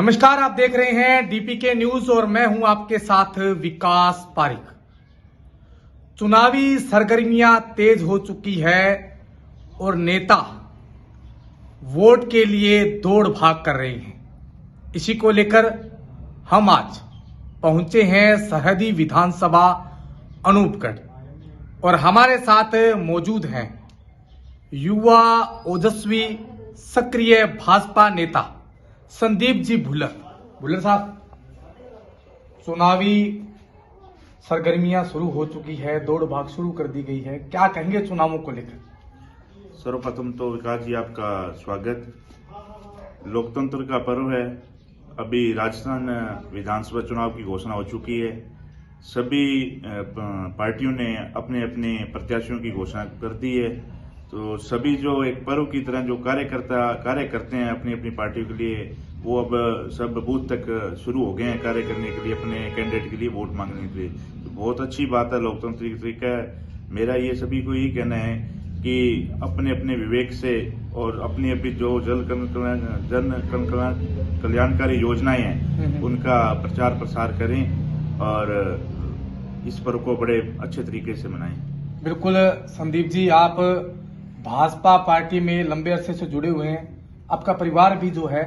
नमस्कार, आप देख रहे हैं डीपीके न्यूज और मैं हूं आपके साथ विकास पारिक। चुनावी सरगर्मियां तेज हो चुकी है और नेता वोट के लिए दौड़ भाग कर रहे हैं। इसी को लेकर हम आज पहुंचे हैं सरहदी विधानसभा अनूपगढ़ और हमारे साथ मौजूद हैं युवा ओजस्वी सक्रिय भाजपा नेता संदीप जी भुल्लर साहब। चुनावी सरगर्मियां शुरू हो चुकी है, दौड़ भाग शुरू कर दी गई है, क्या कहेंगे चुनावों को लेकर? सर्वप्रथम तो विकास जी आपका स्वागत। लोकतंत्र का पर्व है। अभी राजस्थान विधानसभा चुनाव की घोषणा हो चुकी है। सभी पार्टियों ने अपने अपने प्रत्याशियों की घोषणा कर दी है। तो सभी जो एक पर्व की तरह जो कार्य करते हैं अपनी अपनी पार्टियों के लिए, वो अब सब बूथ तक शुरू हो गए हैं कार्य करने के लिए, अपने कैंडिडेट के लिए वोट मांगने के लिए। तो बहुत अच्छी बात है, लोकतांत्रिक तरीका है। मेरा ये सभी को यही कहना है कि अपने अपने विवेक से और अपनी अपनी जो जन कल्याणकारी योजनाएं हैं उनका प्रचार प्रसार करें और इस पर्व को बड़े अच्छे तरीके से मनाएं। बिल्कुल संदीप जी, आप भाजपा पार्टी में लंबे अरसे से जुड़े हुए हैं। आपका परिवार भी जो है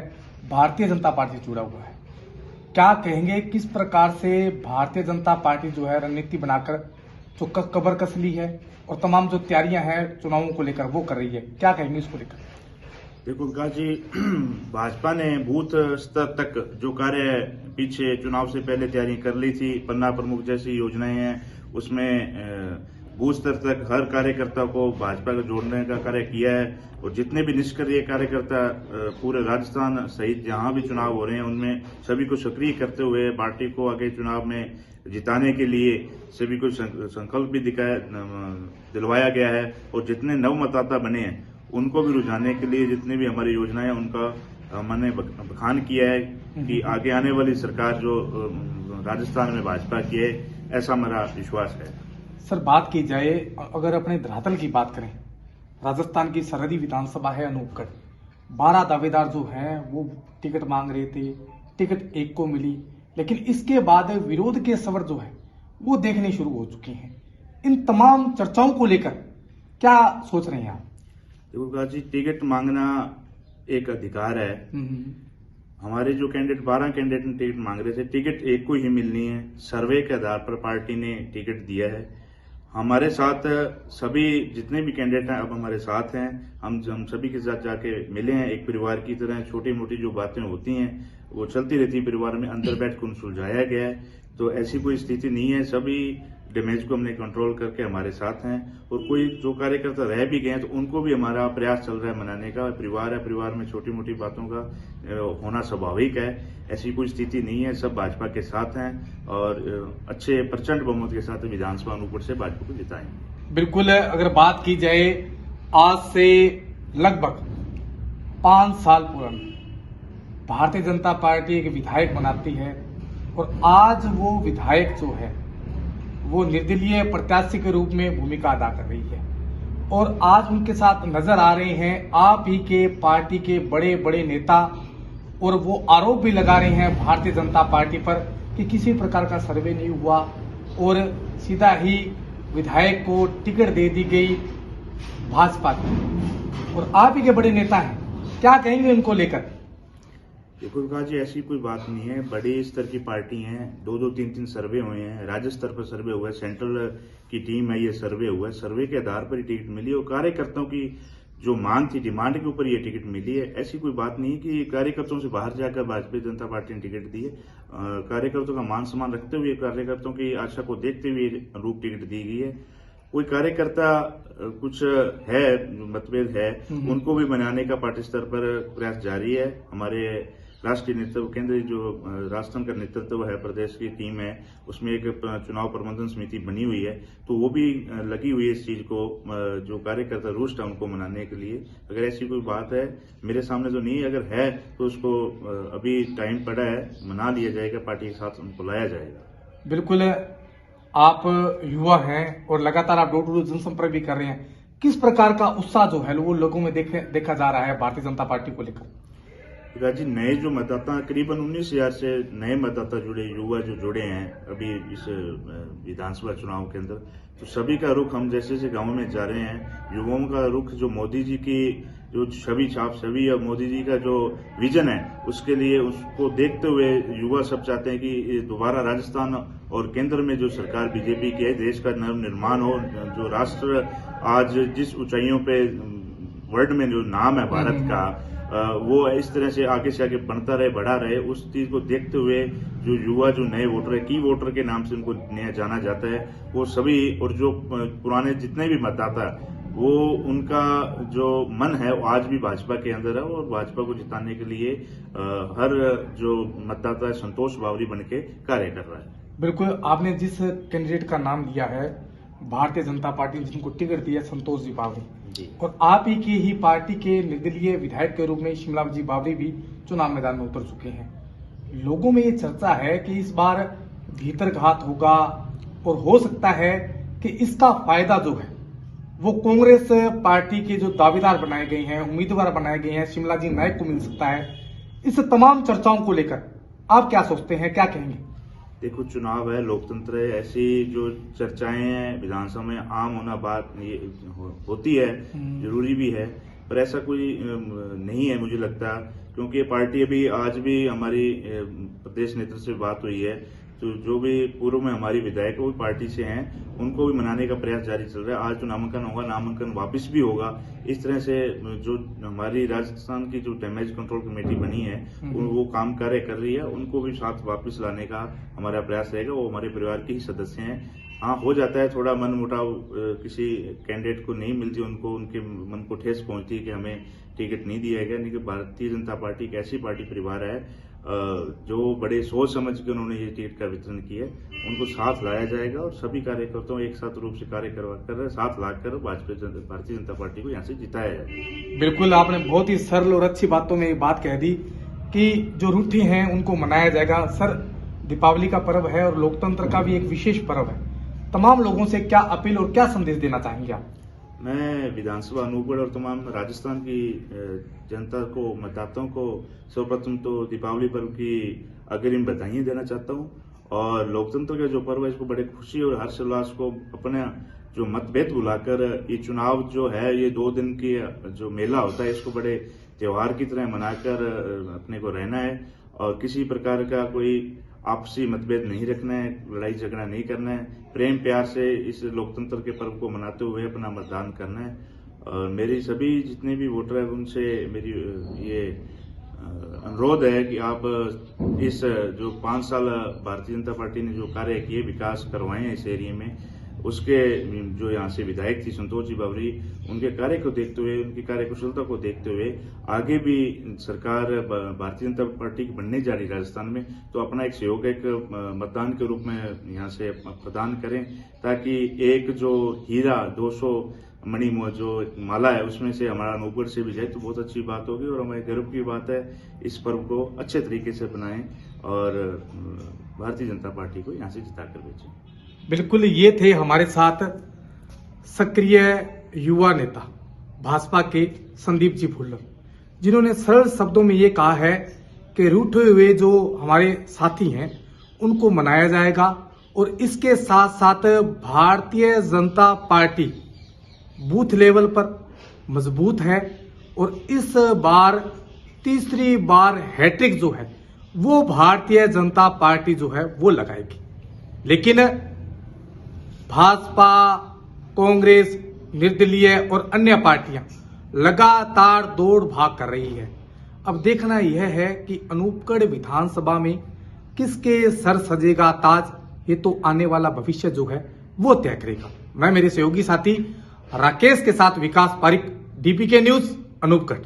भारतीय जनता पार्टी से जुड़ा हुआ है। क्या कहेंगे, किस प्रकार से भारतीय जनता पार्टी जो है रणनीति बनाकर जो कबर कस ली है और तमाम जो तैयारियां हैं चुनावों को लेकर वो कर रही है, क्या कहेंगे इसको लेकर? देखो विकास जी, भाजपा ने बूथ स्तर तक जो कार्य पीछे चुनाव से पहले तैयारी कर ली थी, पन्ना प्रमुख जैसी योजनाएं हैं, उसमें बूथ स्तर तक हर कार्यकर्ता को भाजपा को जोड़ने का कार्य किया है। और जितने भी निष्क्रिय कार्यकर्ता पूरे राजस्थान सहित जहां भी चुनाव हो रहे हैं उनमें सभी को सक्रिय करते हुए पार्टी को आगे चुनाव में जिताने के लिए सभी को संकल्प भी दिलवाया गया है। और जितने नव मतदाता बने हैं उनको भी रुझाने के लिए जितनी भी हमारी योजनाएं उनका मैंने बखान किया है कि आगे आने वाली सरकार जो राजस्थान में भाजपा की है, ऐसा मेरा विश्वास है। सर, बात की जाए, अगर अपने धरातल की बात करें, राजस्थान की सरहदी विधानसभा है अनूपगढ़। 12 दावेदार जो हैं वो टिकट मांग रहे थे, टिकट एक को मिली, लेकिन इसके बाद विरोध के स्वर जो है वो देखने शुरू हो चुके हैं। इन तमाम चर्चाओं को लेकर क्या सोच रहे हैं आप? देखो जी, टिकट मांगना एक अधिकार है। हमारे जो कैंडिडेट 12 कैंडिडेट ने टिकट मांग रहे थे, टिकट एक को ही मिलनी है। सर्वे के आधार पर पार्टी ने टिकट दिया है। हमारे साथ सभी जितने भी कैंडिडेट हैं अब हमारे साथ हैं। हम सभी के साथ जाके मिले हैं। एक परिवार की तरह छोटी मोटी जो बातें होती हैं वो चलती रहती है परिवार में, अंदर बैठ कर सुलझाया गया है। तो ऐसी कोई स्थिति नहीं है। सभी डैमेज को हमने कंट्रोल करके हमारे साथ हैं। और कोई जो कार्यकर्ता रह भी गए हैं तो उनको भी हमारा प्रयास चल रहा है मनाने का। परिवार है, परिवार में छोटी मोटी बातों का होना स्वाभाविक है। ऐसी कोई स्थिति नहीं है। सब भाजपा के साथ हैं और अच्छे प्रचंड बहुमत के साथ विधानसभा अनूपगढ़ से भाजपा को जिताएंगे। बिल्कुल, अगर बात की जाए, आज से लगभग 5 साल पुरानी भारतीय जनता पार्टी एक विधायक बनाती है और आज वो विधायक जो है वो निर्दलीय प्रत्याशी के रूप में भूमिका अदा कर रही है। और आज उनके साथ नजर आ रहे हैं आप ही के पार्टी के बड़े बड़े नेता, और वो आरोप भी लगा रहे हैं भारतीय जनता पार्टी पर कि किसी प्रकार का सर्वे नहीं हुआ और सीधा ही विधायक को टिकट दे दी गई भाजपा की। और आप ही के बड़े नेता हैं, क्या कहेंगे इनको लेकर? देखो विकास जी, ऐसी कोई बात नहीं है। बड़े स्तर की पार्टी हैं, 2-2, 3-3 सर्वे हुए हैं। राज्य स्तर पर सर्वे हुआ है, सेंट्रल की टीम है, ये सर्वे हुआ है। सर्वे के आधार पर ही टिकट मिली और कार्यकर्ताओं की जो मांग थी, डिमांड के ऊपर ये टिकट मिली है। ऐसी कोई बात नहीं कि कार्यकर्ताओं से बाहर जाकर भारतीय जनता पार्टी ने टिकट दी है। कार्यकर्ताओं का मान सम्मान रखते हुए, कार्यकर्ताओं की आशा को देखते हुए रूप टिकट दी गई है। कोई कार्यकर्ता कुछ है मतभेद है, उनको भी बनाने का पार्टी स्तर पर प्रयास जारी है। हमारे राष्ट्रीय नेतृत्व केंद्रीय जो राजस्थान का नेतृत्व है, प्रदेश की टीम है, उसमें एक चुनाव प्रबंधन समिति बनी हुई है। तो वो भी लगी हुई है इस चीज को, जो कार्यकर्ता रुष्ट है उनको मनाने के लिए। अगर ऐसी कोई बात है मेरे सामने तो नहीं, अगर है तो उसको अभी टाइम पड़ा है, मना लिया जाएगा, पार्टी के साथ उनको लाया जाएगा। बिल्कुल, आप युवा हैं और लगातार आप डोर टू डोर जनसंपर्क भी कर रहे हैं। किस प्रकार का उत्साह जो है वो लोगों में देखा जा रहा है भारतीय जनता पार्टी को लेकर? विकास जी, नए जो मतदाता करीबन 19,000 से नए मतदाता जुड़े, युवा जो जुड़े हैं अभी इस विधानसभा चुनाव के अंदर, तो सभी का रुख, हम जैसे जैसे गाँव में जा रहे हैं, युवाओं का रुख जो मोदी जी की जो छवि या मोदी जी का जो विजन है उसके लिए, उसको देखते हुए युवा सब चाहते हैं कि दोबारा राजस्थान और केंद्र में जो सरकार बीजेपी की है, देश का नवनिर्माण हो, जो राष्ट्र आज जिस ऊंचाइयों पे वर्ल्ड में जो नाम है भारत का, वो इस तरह से आगे बढ़ता रहे, बढ़ा रहे, उस चीज को देखते हुए जो युवा, जो नए वोटर है, की वोटर के नाम से उनको नया जाना जाता है, वो सभी, और जो पुराने जितने भी मतदाता वो, उनका जो मन है वो आज भी भाजपा के अंदर है, और भाजपा को जिताने के लिए हर जो मतदाता है संतोष बावरी बन के कार्य कर रहा है। बिल्कुल, आपने जिस कैंडिडेट का नाम दिया है भारतीय जनता पार्टी ने जिनको टिकट दिया संतोष जी बावरी, और आप ही की ही पार्टी के निर्दलीय विधायक के रूप में शिमला जी बावरी भी चुनाव मैदान में उतर चुके हैं। लोगों में ये चर्चा है कि इस बार भीतरघात होगा और हो सकता है कि इसका फायदा जो है वो कांग्रेस पार्टी के जो दावेदार बनाए गए हैं, उम्मीदवार बनाए गए हैं, शिमला जी नायक को मिल सकता है। इस तमाम चर्चाओं को लेकर आप क्या सोचते हैं, क्या कहेंगे? देखो, चुनाव है, लोकतंत्र है, ऐसी जो चर्चाएं हैं विधानसभा में आम होना बात ये होती है, जरूरी भी है, पर ऐसा कोई नहीं है मुझे लगता, क्योंकि पार्टी अभी आज भी हमारी प्रदेश नेतृत्व से बात हुई है, तो जो भी पूर्व में हमारी विधायक वो पार्टी से हैं, उनको भी मनाने का प्रयास जारी चल रहा है। आज जो नामांकन होगा, नामांकन वापस भी होगा। इस तरह से जो हमारी राजस्थान की जो डैमेज कंट्रोल कमेटी बनी है वो काम कार्य कर रही है, उनको भी साथ वापस लाने का हमारा प्रयास रहेगा। वो हमारे परिवार के ही सदस्य हैं। हाँ, हो जाता है थोड़ा मन मुटाव, किसी कैंडिडेट को नहीं मिलती, उनको उनके मन को ठेस पहुंचती है कि हमें टिकट नहीं दिया गया, लेकिन भारतीय जनता पार्टी एक ऐसी पार्टी परिवार है जो बड़े सोच समझ के उन्होंने ये टिकट का वितरण किया है, उनको साथ लाया जाएगा और सभी कार्यकर्ताओं एक साथ रूप से कार्य कर साथ लाकर भारतीय जनता पार्टी को यहाँ से जिताया जाएगा। बिल्कुल, आपने बहुत ही सरल और अच्छी बातों में एक बात कह दी कि जो रूठी हैं उनको मनाया जाएगा। सर, दीपावली का पर्व है और लोकतंत्र का भी एक विशेष पर्व है, तमाम लोगों से क्या अपील और क्या संदेश देना चाहेंगे आप? मैं विधानसभा अनूपगढ़ और तमाम राजस्थान की जनता को, मतदाताओं को सर्वप्रथम तो दीपावली पर्व की अग्रिम बधाइयां देना चाहता हूं, और लोकतंत्र का जो पर्व है इसको बड़े खुशी और हर्षोल्लास को अपने जो मतभेद भुलाकर ये चुनाव जो है, ये 2 दिन की जो मेला होता है, इसको बड़े त्योहार की तरह मनाकर अपने को रहना है, और किसी प्रकार का कोई आपसी मतभेद नहीं रखना है, लड़ाई झगड़ा नहीं करना है, प्रेम प्यार से इस लोकतंत्र के पर्व को मनाते हुए अपना मतदान करना है। और मेरी सभी जितने भी वोटर हैं उनसे मेरी ये अनुरोध है कि आप इस जो 5 साल भारतीय जनता पार्टी ने जो कार्य किए, विकास करवाए हैं इस एरिया में, उसके जो यहाँ से विधायक थी संतोष जी बावरी, उनके कार्य को देखते हुए, उनकी कार्यकुशलता को देखते हुए आगे भी सरकार भारतीय जनता पार्टी की बनने जा रही राजस्थान में, तो अपना एक सहयोग एक मतदान के रूप में यहाँ से प्रदान करें, ताकि एक जो हीरा 200 मणि जो माला है उसमें से हमारा अनूपगढ़ से भी जाए तो बहुत अच्छी बात होगी, और हमारे गर्व की बात है। इस पर्व को अच्छे तरीके से बनाएं और भारतीय जनता पार्टी को यहाँ से जिताकर भेजें। बिल्कुल, ये थे हमारे साथ सक्रिय युवा नेता भाजपा के संदीप जी भुल्लर, जिन्होंने सरल शब्दों में ये कहा है कि रूठे हुए जो हमारे साथी हैं उनको मनाया जाएगा, और इसके साथ साथ Bharatiya Janata party booth level पर मजबूत है, और इस बार तीसरी बार हैट्रिक जो है वो भारतीय जनता पार्टी जो है वो लगाएगी। लेकिन भाजपा, कांग्रेस, निर्दलीय और अन्य पार्टियां लगातार दौड़ भाग कर रही है। अब देखना यह है कि अनूपगढ़ विधानसभा में किसके सर सजेगा ताज, ये तो आने वाला भविष्य जो है वो तय करेगा। मैं मेरे सहयोगी साथी राकेश के साथ विकास पारिक, डीपीके न्यूज, अनूपगढ़।